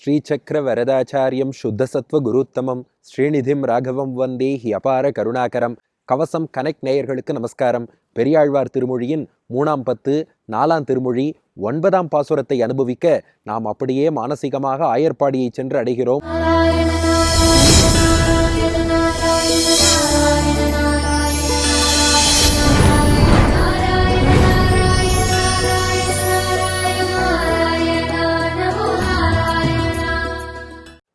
ஸ்ரீசக்கர வரதாச்சாரியம் சுத்தசத்வ குருத்தமம் ஸ்ரீநிதிம் ராகவம் வந்தே he அபார கருணாகரம். கவசம் connect நேயர்களுக்கு நமஸ்காரம். பெரியாழ்வார் திருமொழியின் 3ஆம் பத்து 4ஆம் திருமொழி 9ஆம் பாசுரத்தை அனுபவிக்க நாம் அப்படியே மானசீகமாக ஆயர்பாடியை சென்று அடைகிறோம்.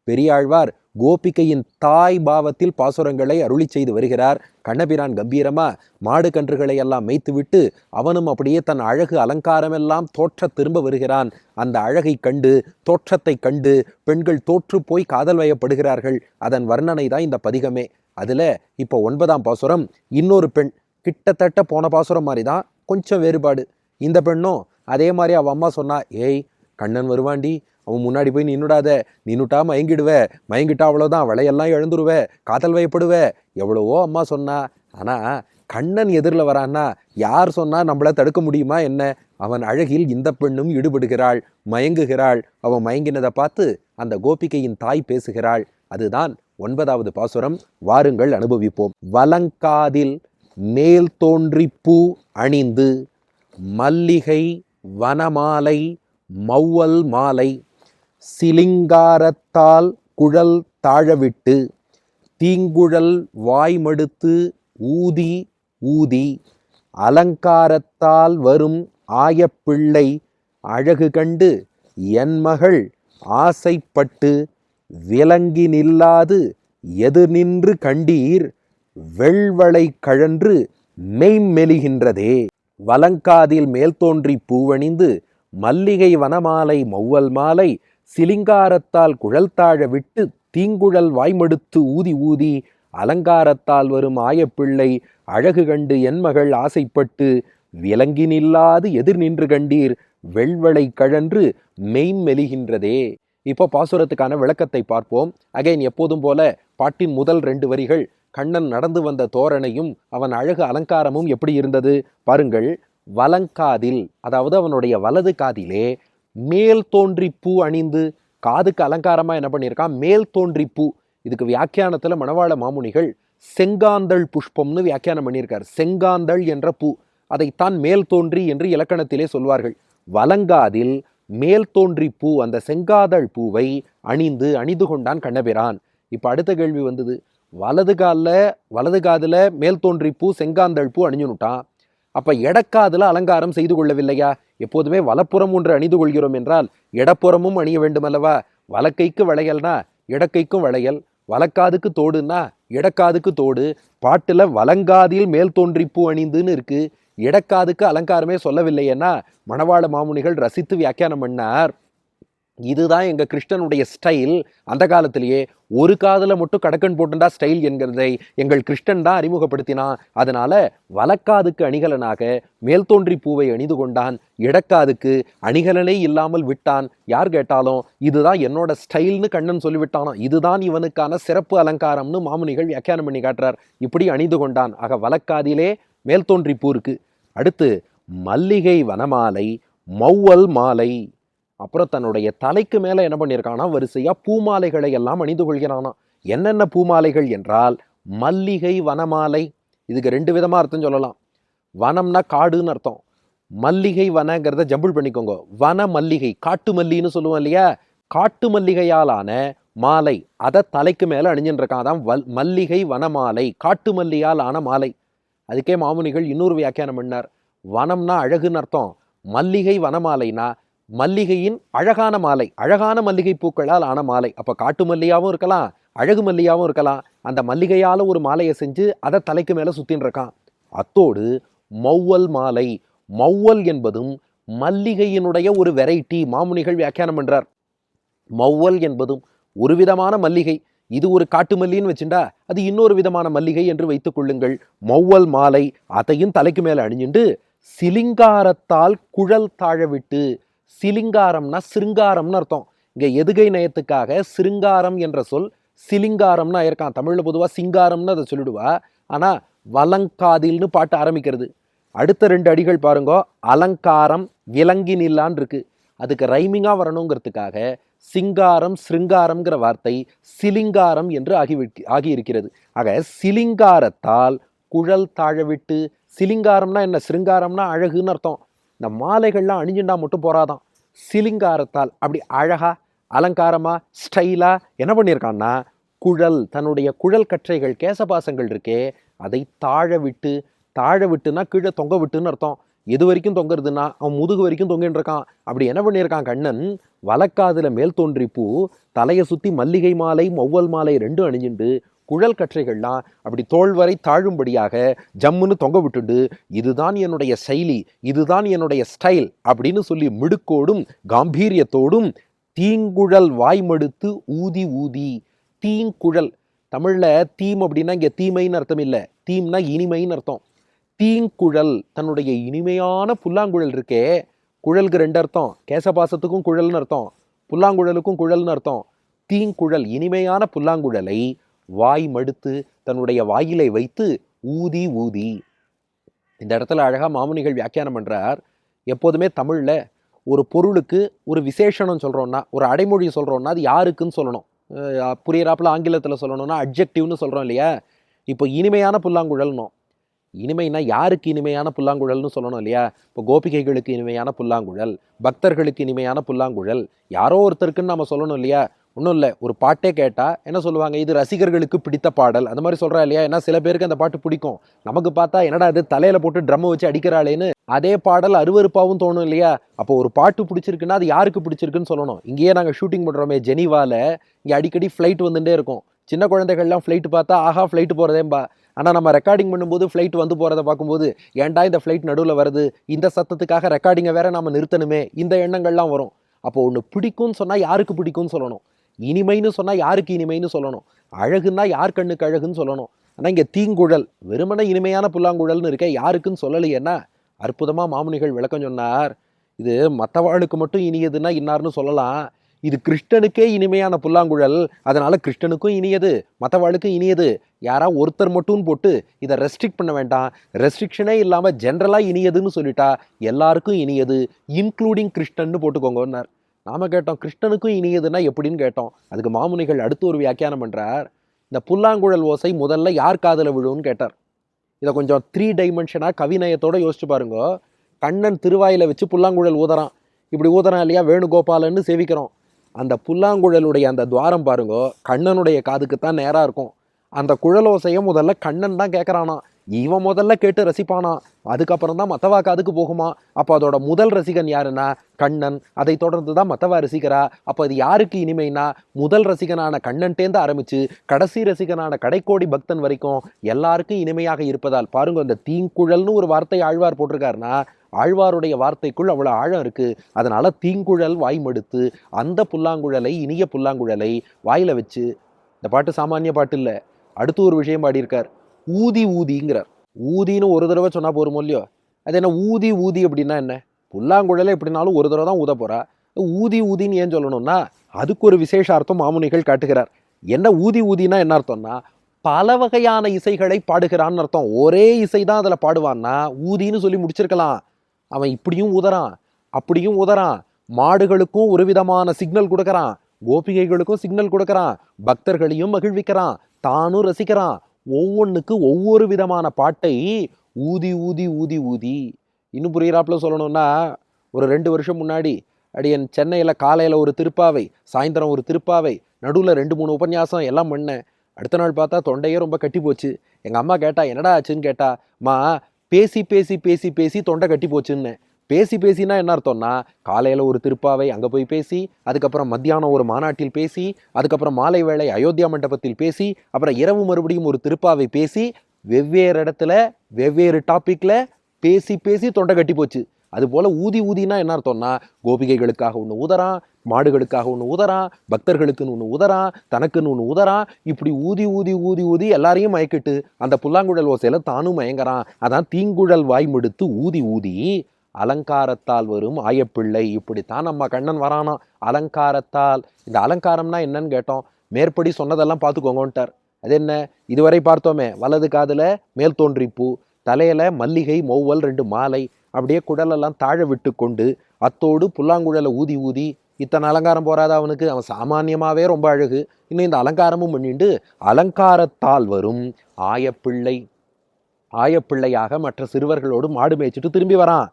பெரியாழ்வார் கோபிகையின் தாய் பாவத்தில் பாசுரங்களை அருளி செய்து வருகிறார். கண்ணபிரான் கம்பீரமா மாடு கன்றுகளை எல்லாம் மேய்த்துவிட்டு அவனும் அப்படியே தன் அழகு அலங்காரமெல்லாம் தோற்ற திரும்ப வருகிறான். அந்த அழகை கண்டு தோற்றத்தை கண்டு பெண்கள் தோற்று போய் காதல் வயப்படுகிறார்கள். அதன் வர்ணனை தான் இந்த பதிகமே. அதுல இப்போ 9ஆம் பாசுரம் இன்னொரு பெண், கிட்டத்தட்ட போன பாசுரம் மாதிரி தான், கொஞ்சம் வேறுபாடு. இந்த பெண்ணும் அதே மாதிரி அவ அம்மா சொன்னா, ஏய் கண்ணன் வருவாண்டி, அவன் முன்னாடி போய் நின்னுடாத, நின்னுட்டா மயங்கிடுவ, மயங்கிட்டா அவ்வளோதான், விளையெல்லாம் இழந்துருவ, காதல் வயப்படுவ, எவ்வளவோ அம்மா சொன்னா. ஆனா கண்ணன் எதிரில் வரான்னா யார் சொன்னா நம்மள தடுக்க முடியுமா என்ன? அவன் அழகில் இந்த பெண்ணும் ஈடுபடுகிறாள், மயங்குகிறாள். அவன் மயங்கினதை பார்த்து அந்த கோபிகையின் தாய் பேசுகிறாள். அதுதான் 9வது பாசுரம். வாருங்கள் அனுபவிப்போம். வலங்காதில் மேல் தோன்றி பூ அணிந்து மல்லிகை வனமாலை மௌவல் மாலை சிலிங்காரத்தால் குழல் தாழவிட்டு தீங்குழல் வாய்மடுத்து ஊதி ஊதி அலங்காரத்தால் வரும் ஆயப்பிள்ளை அழகு கண்டு என் மகள் ஆசைப்பட்டு விலங்கி நில்லாது எது நின்று கண்டீர் வெள்வளை கழன்று மெய்மெலிகின்றதே. வலங்காதில் மேல் தோன்றி பூவணிந்து மல்லிகை வனமாலை மௌவல் மாலை சிலிங்காரத்தால் குழல்தாழ விட்டு தீங்குழல் வாய்மடுத்து ஊதி ஊதி அலங்காரத்தால் வரும் ஆயப்பிள்ளை அழகு கண்டு என் மகள் ஆசைப்பட்டு விலங்கி நில்லாது எதிர் நின்று கண்டீர் வெள்வளை கழன்று மெய்மெலிகின்றதே. இப்போ பாசுரத்துக்கான விளக்கத்தை பார்ப்போம். அகைன் எப்போதும் போல பாட்டின் முதல் 2 வரிகள் கண்ணன் நடந்து வந்த தோரணையும் அவன் அழகு அலங்காரமும் எப்படி இருந்தது பாருங்கள். வலங்காதில், அதாவது அவனுடைய வலது காதிலே மேல் தோன்றி பூ அணிந்து, காதுக்கு அலங்காரமா என்ன பண்ணியிருக்கான்? மேல் தோன்றி பூ. இதுக்கு வியாக்கியானத்துல மணவாள மாமுனிகள் செங்காந்தள் புஷ்பம்னு வியாக்கியானம் பண்ணியிருக்கார். செங்காந்தள் என்ற பூ, அதைத்தான் மேல் தோன்றி என்று இலக்கணத்திலே சொல்வார்கள். வலங்காதில் மேல் தோன்றி பூ, அந்த செங்காதள் பூவை அணிந்து கொண்டான் கண்ணபிரான். இப்ப அடுத்த கேள்வி வந்தது. வலது காதுல மேல் தோன்றி பூ செங்காந்தள் பூ அணிஞ்சுனுட்டான். அப்ப எடக்காதுல அலங்காரம் செய்து கொள்ளவில்லையா? எப்போதுமே வலப்புறம் ஒன்று அணிந்து கொள்கிறோம் என்றால் இடப்புறமும் அணிய வேண்டுமல்லவா? வலக்கைக்கு வளையல்னா இடக்கைக்கும் வளையல், வலக்காதுக்கு தோடுன்னா இடக்காதுக்கு தோடு. பாட்டுல வலங்காதில் மேல் தோன்றி பூ அணிந்துன்னு இருக்கு, இடக்காதுக்கு அலங்காரமே சொல்லவில்லையேன்னா மணவாள மாமுனிகள் ரசித்து வியாக்கியானம் பண்ணார். இதுதான் எங்க கிருஷ்ணனுடைய ஸ்டைல். அந்த காலத்திலேயே ஒரு காதுல மட்டும் கடக்கன் போட்டுண்டா ஸ்டைல் என்கிறதை எங்கள் கிருஷ்ணன் தான் அறிமுகப்படுத்தினான். அதனால வலக்காதுக்கு அணிகலனாக மேல் தோன்றி பூவை அணிந்து கொண்டான், இடக்காதுக்கு அணிகலனே இல்லாமல் விட்டான். யார் கேட்டாலும் இதுதான் என்னோட ஸ்டைல்னு கண்ணன் சொல்லிவிட்டானோ, இதுதான் இவனுக்கான சிறப்பு அலங்காரம்னு மாமுனிகள் வியாக்கியானம் பண்ணி காட்டுறார். இப்படி அணிந்து கொண்டான். ஆக வலக்காதிலே மேல் தோன்றி பூ இருக்கு. அடுத்து மல்லிகை வனமாலை மௌவல் மாலை. அப்புறம் தன்னுடைய தலைக்கு மேல என்ன பண்ணியிருக்கானா, வரிசையா பூமாலைகளை எல்லாம் அணிந்து கொள்கிறானா. என்னென்ன பூமாலைகள் என்றால் மல்லிகை வனமாலை. இதுக்கு 2 விதமா அர்த்தம் சொல்லலாம். வனம்னா காடுன்னு அர்த்தம், மல்லிகை வனங்கிறத ஜம்பிள் பண்ணிக்கோங்க. வன மல்லிகை, காட்டு மல்லின்னு சொல்லுவோம் இல்லையா? காட்டு மல்லிகையாலான மாலை, அதை தலைக்கு மேல அணிஞ்சுட்டு இருக்கான். தான் மல்லிகை வனமாலை, காட்டு மல்லியால் ஆன மாலை. அதுக்கே மாமுனிகள் இன்னொரு வியாக்கியானம் பண்ணார். வனம்னா அழகுன்னு அர்த்தம், மல்லிகை வனமாலைனா மல்லிகையின் அழகான மாலை, அழகான மல்லிகை பூக்களால் ஆன மாலை. அப்ப காட்டு மல்லியாவும் இருக்கலாம், அழகு மல்லியாவும் இருக்கலாம். அந்த மல்லிகையால ஒரு மாலையை செஞ்சு அதை தலைக்கு மேல சுத்தின்னு இருக்கான். அத்தோடு மௌவல் மாலை, மௌவல் என்பதும் மல்லிகையினுடைய ஒரு வெரைட்டி. மாமுனிகள் வியாக்கியானம் பண்றார். மௌவல் என்பதும் ஒரு விதமான மல்லிகை. இது ஒரு காட்டு மல்லின்னு வச்சுட்டா அது இன்னொரு விதமான மல்லிகை என்று வைத்துக் கொள்ளுங்கள். மௌவல் மாலை அதையும் தலைக்கு மேல அணிஞ்சுண்டு சிலிங்காரத்தால் குழல் தாழவிட்டு. சிலிங்காரம்னா சிருங்காரம்னு அர்த்தம். இங்க எதுகை நயத்துக்காக சிருங்காரம் என்ற சொல் சிலிங்காரம்னு ஆயிருக்கான். தமிழ்ல பொதுவா சிங்காரம்னு அதை சொல்லிடுவா. ஆனா வலங்காதில்னு பாட்டு ஆரம்பிக்கிறது. அடுத்த 2 அடிகள் பாருங்க. அலங்காரம் விலங்கி நில்லான் இருக்கு. அதுக்கு ரைமிங்கா வரணுங்கிறதுக்காக சிங்காரம் சிருங்காரம்ங்கிற வார்த்தை சிலிங்காரம் என்று ஆகியிருக்கிறது. ஆக சிலிங்காரத்தால் குழல் தாழவிட்டு, சிலிங்காரம்னா என்ன, சிருங்காரம்னா அழகுன்னு அர்த்தம். இந்த மாலைகள்லாம் அணிஞ்சுண்டா மட்டும் போறாதான். சிலிங்காரத்தால் அப்படி அழகா அலங்காரமா ஸ்டைலா என்ன பண்ணியிருக்கான்னா, குழல், தன்னுடைய குழல் கற்றைகள் கேசபாசங்கள் இருக்கே அதை தாழ விட்டுனா கீழே தொங்க விட்டுன்னு அர்த்தம். எது வரைக்கும் தொங்குறதுன்னா அவன் முதுகு வரைக்கும் தொங்கின்னு இருக்கான். அப்படி என்ன பண்ணியிருக்கான் கண்ணன், வலக்காதுல மேல் தோன்றி பூ, தலையை சுத்தி மல்லிகை மாலை மொவ்வல் மாலை ரெண்டும் அணிஞ்சுண்டு குழல் கற்றைகள்லாம் அப்படி தோள் வரை தாழும்படியாக ஜம்முன்னு தொங்க விட்டுண்டு, இதுதான் என்னுடைய செயலி, இதுதான் என்னுடைய ஸ்டைல் அப்படின்னு சொல்லி மிடுக்கோடும் காம்பீரியத்தோடும் தீங்குழல் வாய்மடுத்து ஊதி ஊதி. தீங்குழல், தமிழ்ல தீம் அப்படின்னா இங்க தீமைன்னு அர்த்தம் இல்லை, தீம்னா இனிமைன்னு அர்த்தம். தீங்குழல், தன்னுடைய இனிமையான புல்லாங்குழல் இருக்கே, குழலுக்கு ரெண்டு அர்த்தம், கேசபாசத்துக்கும் குழல்னு அர்த்தம், புல்லாங்குழலுக்கும் குழல்னு அர்த்தம். தீங்குழல், இனிமையான புல்லாங்குழலை வாய் மடுத்து, தன்னுடைய வாயிலை வைத்து ஊதி ஊதி. இந்த இடத்துல அழகா மாமுனிகள் வியாக்கியானம் பண்றார். எப்போதுமே தமிழ்ல ஒரு பொருளுக்கு ஒரு விசேஷனம் சொல்றோம்னா, ஒரு அடைமொழி சொல்றோம்னா அது யாருக்குன்னு சொல்லணும். புரியறாப்புல ஆங்கிலத்தில் சொல்லணும்னா அட்ஜெக்டிவ்னு சொல்றோம் இல்லையா. இப்போ இனிமையான புல்லாங்குழல்னோம், இனிமைனா யாருக்கு இனிமையான புல்லாங்குழல்னு சொல்லணும் இல்லையா. இப்போ கோபிகைகளுக்கு இனிமையான புல்லாங்குழல், பக்தர்களுக்கு இனிமையான புல்லாங்குழல், யாரோ ஒருத்தருக்குன்னு நம்ம சொல்லணும் இல்லையா. ஒன்றும் இல்லை, ஒரு பாட்டே கேட்டால் என்ன சொல்லுவாங்க, இது ரசிகர்களுக்கு பிடித்த பாடல், அந்த மாதிரி சொல்கிறா இல்லையா. ஏன்னா சில பேருக்கு அந்த பாட்டு பிடிக்கும், நமக்கு பார்த்தா என்னடா அது தலையில் போட்டு ட்ரம்மை வச்சு அடிக்கிறாளேன்னு அதே பாடல் அருவருப்பாகவும் தோணும் இல்லையா. அப்போ ஒரு பாட்டு பிடிச்சிருக்குன்னா அது யாருக்கு பிடிச்சிருக்குன்னு சொல்லணும். இங்கேயே நாங்கள் ஷூட்டிங் பண்ணுறோமே ஜெனீவாவில், இங்கே அடிக்கடி ஃப்ளைட் வந்துட்டே இருக்கும். சின்ன குழந்தைகள்லாம் ஃப்ளைட்டு பார்த்தா ஆஹா ஃப்ளைட்டு போகிறதேம்பா. ஆனால் நம்ம ரெக்கார்டிங் பண்ணும்போது ஃப்ளைட் வந்து போகிறத பார்க்கும்போது ஏன்டா இந்த ஃப்ளைட் நடுவில் வருது, இந்த சத்தத்துக்காக ரெக்கார்டிங்கை வேற நம்ம நிறுத்தணுமே, இந்த எண்ணங்கள்லாம் வரும். அப்போ ஒன்று பிடிக்கும்னு சொன்னால் யாருக்கு பிடிக்கும்னு சொல்லணும், இனிமைன்னு சொன்னால் யாருக்கு இனிமைன்னு சொல்லணும், அழகுன்னா யார் கண்ணுக்கு அழகுன்னு சொல்லணும். ஆனால் இங்கே தீங்குழல் வெறுமனே இனிமையான புல்லாங்குழல்னு இருக்க, யாருக்குன்னு சொல்லலையேன்னா அற்புதமாக மாமுனிகள் விளக்கம் சொன்னார். இது மற்றவாளுக்கு மட்டும் இனியதுன்னா இன்னார்னு சொல்லலாம், இது கிருஷ்ணனுக்கே இனிமையான புல்லாங்குழல், அதனால கிருஷ்ணனுக்கும் இனியது மற்றவாளுக்கும் இனியது. யாரா ஒருத்தர் மட்டும் போட்டு இதை ரெஸ்ட்ரிக்ட் பண்ண வேண்டாம், ரெஸ்ட்ரிக்ஷனே இல்லாமல் ஜென்ரலாக இனியதுன்னு சொல்லிட்டா எல்லாருக்கும் இனியது இன்க்ளூடிங் கிருஷ்ணன்னு போட்டுக்கோங்கன்னார். நாம கேட்டோம் கிருஷ்ணனுக்கும் இனியதுன்னா எப்படின்னு கேட்டோம். அதுக்கு மாமுனிகள் அடுத்து ஒரு வியாக்கியானம் பண்றார். இந்த புல்லாங்குழல் ஓசை முதல்ல யார் காதல விழுன்னு கேட்டார். இதை கொஞ்சம் 3 டைமென்ஷனாக கவிநயத்தோட யோசிச்சு பாருங்க. கண்ணன் திருவாயில வச்சு புல்லாங்குழல் ஊதறான், இப்படி ஊதறான் இல்லையா, வேணுகோபாலன்னு சேவிக்கிறோம். அந்த புல்லாங்குழலுடைய அந்த துவாரம் பாருங்க, கண்ணனுடைய காதுக்கு தான் நேராக இருக்கும். அந்த குழலோசையை முதல்ல கண்ணன் தான் கேட்குறானா, இவன் முதல்ல கேட்டு ரசிப்பானா, அதுக்கப்புறம் தான் மற்றவா காதுக்கு போகுமா. அப்போ அதோட முதல் ரசிகன் யாருன்னா கண்ணன், அதை தொடர்ந்து தான் மற்றவா ரசிக்கிறா. அப்போ அது யாருக்கு இனிமைனா, முதல் ரசிகனான கண்ணன்டேந்து ஆரம்பிச்சு கடைசி ரசிகனான கடைக்கோடி பக்தன் வரைக்கும் எல்லாருக்கும் இனிமையாக இருப்பதால் பாருங்க, இந்த தீங்குழல்னு ஒரு வார்த்தை ஆழ்வார் போட்டிருக்காருன்னா ஆழ்வாருடைய வார்த்தைக்குள் அவ்வளோ ஆழம் இருக்கு. அதனால தீங்குழல் வாய்மடுத்து, அந்த புல்லாங்குழலை இனிய புல்லாங்குழலை வாயில வச்சு. இந்த பாட்டு சாமானிய பாட்டு இல்லை, அடுத்து ஒரு விஷயம் பாடியிருக்கார், ஊதி ஊதிங்கிறார். ஊதின்னு ஒரு தடவை சொன்னா போரும் இல்லையோ, அது என்ன ஊதி ஊதி அப்படின்னா என்ன, புல்லாங்குழலை எப்படினாலும் ஒரு தடவை தான் ஊத போறா, ஊதி ஊதின்னு ஏன் சொல்லணும்னா அதுக்கு ஒரு விசேஷ அர்த்தம் மாமுனிகள் காட்டுகிறார். என்ன ஊதி ஊதினா என்ன அர்த்தம்னா, பல வகையான இசைகளை பாடுகிறான்னு அர்த்தம். ஒரே இசை தான் அதில் பாடுவான்னா ஊதின்னு சொல்லி முடிச்சிருக்கலாம். அவன் இப்படியும் உதறான் அப்படியும் உதறான், மாடுகளுக்கும் ஒரு விதமான சிக்னல் கொடுக்கறான், கோபிகைகளுக்கும் சிக்னல் கொடுக்கறான், பக்தர்களையும் மகிழ்விக்கிறான், தானும் ரசிக்கிறான். ஒவ்வொன்றுக்கு ஒவ்வொரு விதமான பாட்டை ஊதி ஊதி ஊதி ஊதி. இன்னும் புரிகிறாப்புல சொல்லணும்னா, ஒரு 2 வருஷம் முன்னாடி அடியன் சென்னையில் காலையில் ஒரு திருப்பாவை, சாயந்தரம் ஒரு திருப்பாவை, நடுவில் 2-3 உபன்யாசம் எல்லாம் பண்ணேன். அடுத்த நாள் பார்த்தா தொண்டையே ரொம்ப கட்டி போச்சு. எங்கள் அம்மா கேட்டா என்னடா ஆச்சுன்னு கேட்டா, மா பேசி பேசி பேசி பேசி தொண்டை கட்டி போச்சுன்னு. பேசி பேசினா என்ன அர்த்தம்னா, காலையில் ஒரு திருப்பாவை அங்கே போய் பேசி, அதுக்கப்புறம் மத்தியானம் ஒரு மாநாட்டில் பேசி, அதுக்கப்புறம் மாலை வேளை அயோத்தியா மண்டபத்தில் பேசி, அப்புறம் இரவு மறுபடியும் ஒரு திருப்பாவை பேசி, வெவ்வேறு இடத்துல வெவ்வேறு டாப்பிக்கில் பேசி பேசி தொண்டை கட்டி போச்சு. அதுபோல் ஊதி ஊதினா என்ன அர்த்தம்னா, கோபிகைகளுக்காக ஒன்று ஊதறான், மாடுகளுக்காக ஒன்று ஊதறான், பக்தர்களுக்குன்னு ஒன்று ஊதறான், தனக்குன்னு ஒன்று ஊதறான். இப்படி ஊதி ஊதி ஊதி ஊதி எல்லாரையும் மயக்கிட்டு அந்த புல்லாங்குழல் ஓசையில தானும் மயங்குறான். அதான் தீங்குழல் வாய்மடுத்து ஊதி ஊதி அலங்காரத்தால் வரும் ஆயப்பிள்ளை. இப்படித்தான் நம்ம கண்ணன் வரானா அலங்காரத்தால். இந்த அலங்காரம்னா என்னன்னு கேட்டோம், மேற்படி சொன்னதெல்லாம் பார்த்துக்கோங்கன்ட்டார். அது என்ன, இதுவரை பார்த்தோமே, வலது காதுல மேல் தோன்றி பூ, தலையில மல்லிகை மொவ்வல் 2 மாலை, அப்படியே குடலெல்லாம் தாழ விட்டு கொண்டு அத்தோடு புல்லாங்குழலை ஊதி ஊதி இத்தனை அலங்காரம் போறாத அவனுக்கு? அவன் சாமானியமாகவே ரொம்ப அழகு, இன்னும் இந்த அலங்காரமும் பண்ணிட்டு அலங்காரத்தால் வரும் ஆயப்பிள்ளை, ஆயப்பிள்ளையாக மற்ற சிறுவர்களோடு மாடு மேய்ச்சிட்டு திரும்பி வரான்.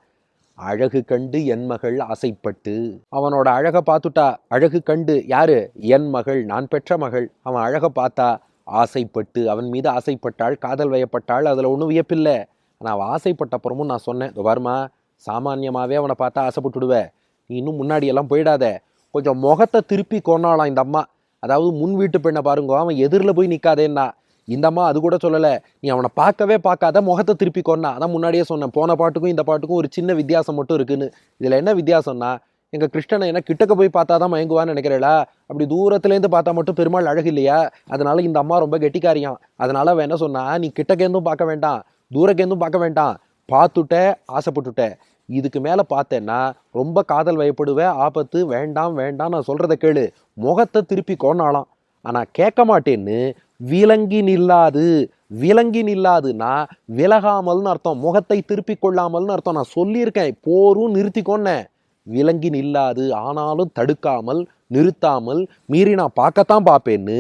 அழகு கண்டு என் மகள் ஆசைப்பட்டு, அவனோட அழகை பார்த்துட்டா. அழகு கண்டு யாரு? என் மகள், நான் பெற்ற மகள். அவன் அழகை பார்த்தா, ஆசைப்பட்டு அவன் மீது ஆசைப்பட்டாள், காதல் வயப்பட்டாள். அதில் ஒன்றும் வியப்பில்லை. ஆனால் அவள் ஆசைப்பட்ட அப்புறமும் நான் சொன்னேன், வருமா சாமானியமாகவே அவனை பார்த்தா ஆசைப்பட்டுடுவேன், நீ இன்னும் முன்னாடியெல்லாம் போயிடாத, கொஞ்சம் முகத்தை திருப்பி கொண்டாலாம் இந்த அம்மா. அதாவது முன் வீட்டு பெண்ணை பாருங்க, அவன் எதிரில் போய் நிற்காதேன்னா. இந்த அம்மா அது கூட சொல்லலை, நீ அவனை பார்க்கவே பார்க்காத, முகத்தை திருப்பி கொண்டா. அதான் முன்னாடியே சொன்னேன், போன பாட்டுக்கும் இந்த பாட்டுக்கும் ஒரு சின்ன வித்தியாசம் மட்டும் இருக்குன்னு. இதில் என்ன வித்தியாசம்னா, எங்கள் கிருஷ்ணனை என்ன கிட்டக்க போய் பார்த்தா தான் மயங்குவான்னு நினைக்கிறேளா? அப்படி தூரத்துலேருந்து பார்த்தா மட்டும் பெருமாள் அழகு இல்லையா? அதனால இந்த அம்மா ரொம்ப கெட்டிக்காரியான். அதனால அவன் என்ன சொன்னா, நீ கிட்டக்கேந்தும் பார்க்க வேண்டாம், தூரக்கேந்தும் பார்க்க வேண்டாம், பார்த்துட்ட ஆசைப்பட்டுட்ட, இதுக்கு மேலே பார்த்தேன்னா ரொம்ப காதல் வயப்படுவேன், ஆபத்து, வேண்டாம் வேண்டாம், நான் சொல்கிறத கேளு, முகத்தை திருப்பி கொண்டாலாம். ஆனால் கேட்க மாட்டேன்னு விலங்கி நில்லாது. விலங்கி நில்லாதுன்னா விலகாமல்னு அர்த்தம், முகத்தை திருப்பி கொள்ளாமல்னு அர்த்தம். நான் சொல்லியிருக்கேன், போரும் நிறுத்திக்கொன்னேன். விலங்கி நில்லாது, ஆனாலும் தடுக்காமல் நிறுத்தாமல் மீறி நான் பார்க்கத்தான் பார்ப்பேன்னு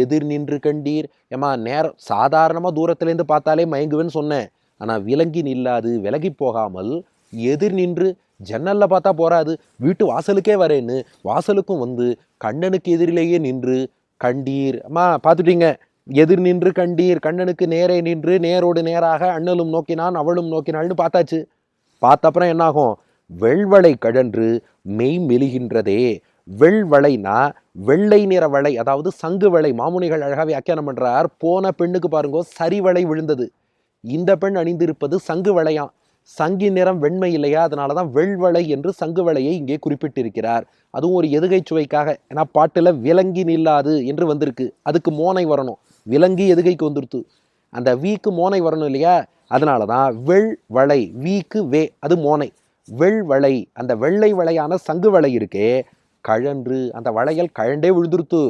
எதிர் நின்று கண்டீர். ஏமா நேரம் சாதாரணமாக தூரத்துலேருந்து பார்த்தாலே மயங்குவேன்னு சொன்னேன். ஆனால் விலங்கி நில்லாது, விலகி போகாமல் எதிர் நின்று, ஜன்னலில் பார்த்தா போறாது, வீட்டு வாசலுக்கே வரேன்னு வாசலுக்கும் வந்து கண்ணனுக்கு எதிரிலேயே நின்று கண்டீர். அம்மா பார்த்துட்டீங்க, எதிர் நின்று கண்டீர், கண்ணனுக்கு நேரே நின்று நேரோடு நேராக அண்ணலும் நோக்கினான் அவளும் நோக்கினாள்னு பார்த்தாச்சு. பார்த்தப்புறம் என்னாகும்? வெள்வளை கழன்று மெய் மெலிகின்றதே. வெள்வளைனா வெள்ளை நிற வளை, அதாவது சங்கு வளை. மாமுனிகள் அழகாக வியாக்கியானம் பண்றார். போன பெண்ணுக்கு பாருங்கோ சரிவளை விழுந்தது, இந்த பெண் அணிந்திருப்பது சங்கு வளையாம். சங்கின் நிறம் வெண்மை இல்லையா, அதனாலதான் வெள்வளை என்று சங்கு வளையை இங்கே குறிப்பிட்டிருக்கிறார். அதுவும் ஒரு எதுகை சுவைக்காக. ஏன்னா பாட்டுல விலங்கி நில்லாது என்று வந்திருக்கு, அதுக்கு மோனை வரணும். விலங்கி எதுகைக்கு வந்துருத்து, அந்த வீக்கு மோனை வரணும் இல்லையா? அதனாலதான் வெள்வளை, வீக்கு வே, அது மோனை. வெள்வளை, அந்த வெள்ளை வளையான சங்கு வளை இருக்கே, கழன்று, அந்த வளையல் கழண்டே விழுந்துருத்து.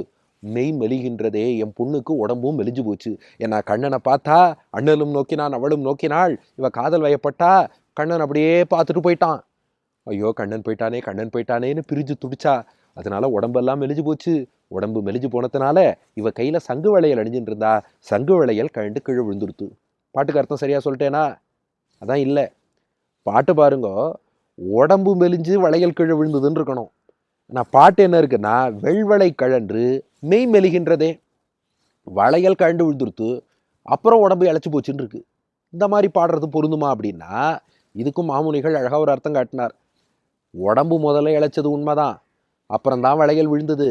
மெய் மெலிகின்றதே, என் பொண்ணுக்கு உடம்பும் மெலிஞ்சு போச்சு. ஏன்னா கண்ணனை பார்த்தா அண்ணலும் நோக்கினான் அவளும் நோக்கினாள், இவ காதல் வயப்பட்டா. கண்ணன் அப்படியே பார்த்துட்டு போயிட்டான். ஐயோ கண்ணன் போயிட்டானே கண்ணன் போயிட்டானேன்னு பிரிஞ்சு துடிச்சா. அதனால உடம்பெல்லாம் மெலிஞ்சு போச்சு. உடம்பு மெலிஞ்சு போனதுனால இவ கையில சங்கு வளையல் அணிஞ்சுட்டு இருந்தா, சங்கு வளையல் கழண்டு கீழே விழுந்துருத்து. பாட்டுக்கு அர்த்தம் சரியா சொல்லிட்டேனா? அதான் இல்லை. பாட்டு பாருங்க, உடம்பு மெலிஞ்சு வளையல் கீழே விழுந்ததுன்னு இருக்கணும். ஆனால் பாட்டு என்ன இருக்குன்னா, வெள்வளை கழன்று மெய் மெலிகின்றதே, வளையல் கழண்டு விழுந்துருத்து, அப்புறம் உடம்பு இழைச்சி போச்சுன்னு இருக்கு. இந்த மாதிரி பாடுறது பொருந்துமா அப்படின்னா, இதுக்கும் மாமுனிகள் அழகாக ஒரு அர்த்தம் காட்டினார். உடம்பு முதல்ல இழைச்சது உண்மைதான், அப்புறம்தான் வளையல் விழுந்தது.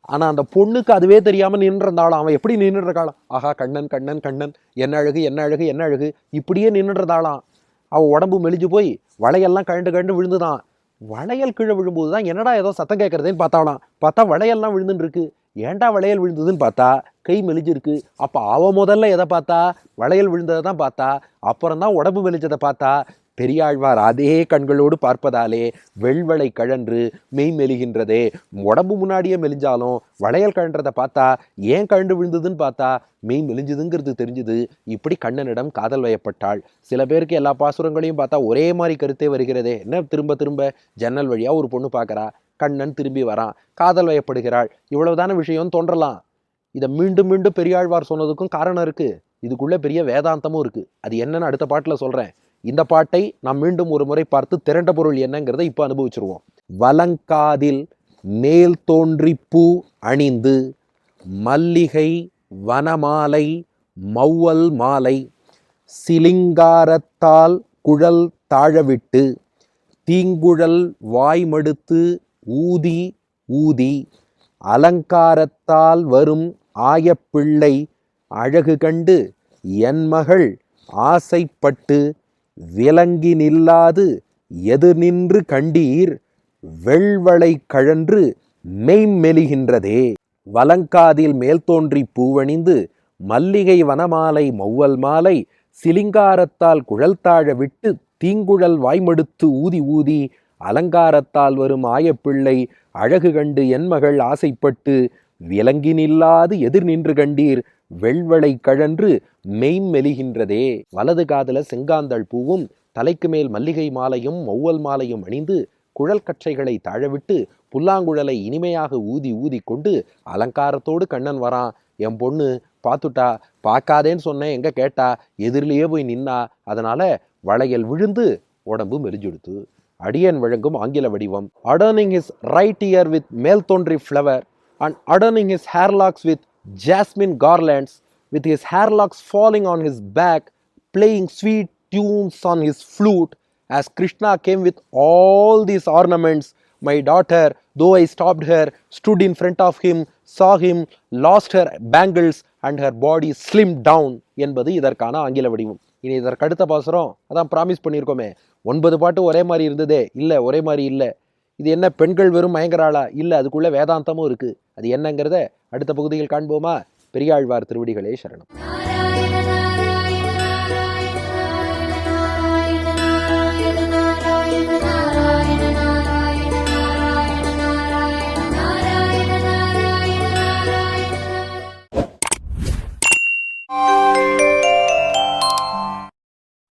ஆனால் அந்த பொண்ணுக்கு அதுவே தெரியாமல் நின்றுருந்தாலும், அவன் எப்படி நின்றுருக்காளாம், ஆஹா கண்ணன் கண்ணன் கண்ணன், என்ன அழகு என்ன அழகு என்ன அழகு, இப்படியே நின்றுறதாளாம். அவள் உடம்பு மெலிஞ்சு போய் வளையெல்லாம் கழண்டு கழண்டு விழுந்துதான். வளையல் கீழே விழும்போது தான் என்னடா ஏதோ சத்தம் கேட்கறதேன்னு பார்த்தாலாம். பார்த்தா வளையல்லாம் விழுந்துன்னு இருக்கு. ஏன்டா வளையல் விழுந்ததுன்னு பார்த்தா கை மெலிஞ்சிருக்கு. அப்போ அவ முதல்ல எதை பார்த்தா? வளையல் விழுந்ததை தான் பார்த்தா. அப்புறம் தான் உடம்பு மெலிஞ்சதை பார்த்தா. பெரியாழ்வார் அதே கண்களோடு பார்ப்பதாலே வெள்வளை கழன்று மெய் மெலிகின்றதே. உடம்பு முன்னாடியே மெலிஞ்சாலும் வளையல் கழன்றதை பார்த்தா ஏன் கழண்டு விழுந்ததுன்னு பார்த்தா மெய் மெலிஞ்சுதுங்கிறது தெரிஞ்சுது. இப்படி கண்ணனிடம் காதல் வயப்பட்டாள். சில பேருக்கு எல்லா பாசுரங்களையும் பார்த்தா ஒரே மாதிரி கருத்தே வருகிறதே. என்ன திரும்ப திரும்ப ஜன்னல் வழியா ஒரு பொண்ணு பார்க்கறா, கண்ணன் திரும்பி வரான், காதல் வயப்படுகிறாள், இவ்வளவுதான விஷயம் தோன்றலாம். இதை மீண்டும் மீண்டும் பெரியாழ்வார் சொன்னதுக்கும் காரணம் இருக்கு. இதுக்குள்ள பெரிய வேதாந்தமும் இருக்கு. அது என்னன்னு அடுத்த பாட்டுல சொல்றேன். இந்த பாட்டை நாம் மீண்டும் ஒரு முறை பார்த்து திரண்ட பொருள் என்னங்கிறத இப்போ அனுபவிச்சிருவோம். வலங்காதில் மேல் தோன்றி பூ அணிந்து மல்லிகை வனமாலை மௌவல் மாலை சிலிங்காரத்தால் குழல் தாழவிட்டு தீங்குழல் வாய்மடுத்து ஊதி ஊதி அலங்காரத்தால் வரும் ஆயப்பிள்ளை அழகு கண்டு என் மகள் ஆசைப்பட்டு விலங்கி நில்லாது எது நின்று கண்டீர் வெள்வளை கழன்று மெய்மெலிகின்றதே. வலங்காதில் மேல் தோன்றி பூவணிந்து மல்லிகை வனமாலை மௌவல் மாலை சிலிங்காரத்தால் குழல்தாழ விட்டு தீங்குழல் வாய்மடுத்து ஊதி ஊதி அலங்காரத்தால் வரும் ஆயப்பிள்ளை அழகு கண்டு என் மகள் ஆசைப்பட்டு விலங்கி நில்லாது எதிர் நின்று கண்டீர் வெள்வளை கழன்று மெய்மெலிகின்றதே. வலது காதல செங்காந்தள் பூவும் தலைக்கு மேல் மல்லிகை மாலையும் மௌவல் மாலையும் அணிந்து குழல் கற்றைகளை தாழவிட்டு புல்லாங்குழலை இனிமையாக ஊதி ஊதி கொண்டு அலங்காரத்தோடு கண்ணன் வரான். என் பொண்ணு பார்த்துட்டா, பார்க்காதேன்னு சொன்னேன், எங்க கேட்டா, எதிரிலேயே போய் நின்னா, அதனால வளையல் விழுந்து உடம்பு மெலிஞ்செடுத்து. அடியன் வழங்கும் ஆங்கில வடிவம். adorning his right ear with மேல் தோன்றி flower and adorning his hairlocks with jasmine garlands, with his hairlocks falling on his back, playing sweet tunes on his flute. As Krishna came with all these ornaments, my daughter, though I stopped her, stood in front of him, saw him, lost her bangles and her body slimmed down என்பது இதற்கான ஆங்கில வடிவம். இனி இதற்கு அடுத்த பாசுரம், அதான் promise பண்ணியிருக்கோமே, 9 பாட்டு ஒரே மாதிரி இருந்ததே, இல்லை ஒரே மாதிரி இல்லை. இது என்ன பெண்கள் வெறும் மயங்கராளா? இல்லை, அதுக்குள்ள வேதாந்தமும் இருக்கு. அது என்னங்கிறத அடுத்த பகுதியில் காண்போமா? பெரியாழ்வார் திருவடிகளே சரணம்.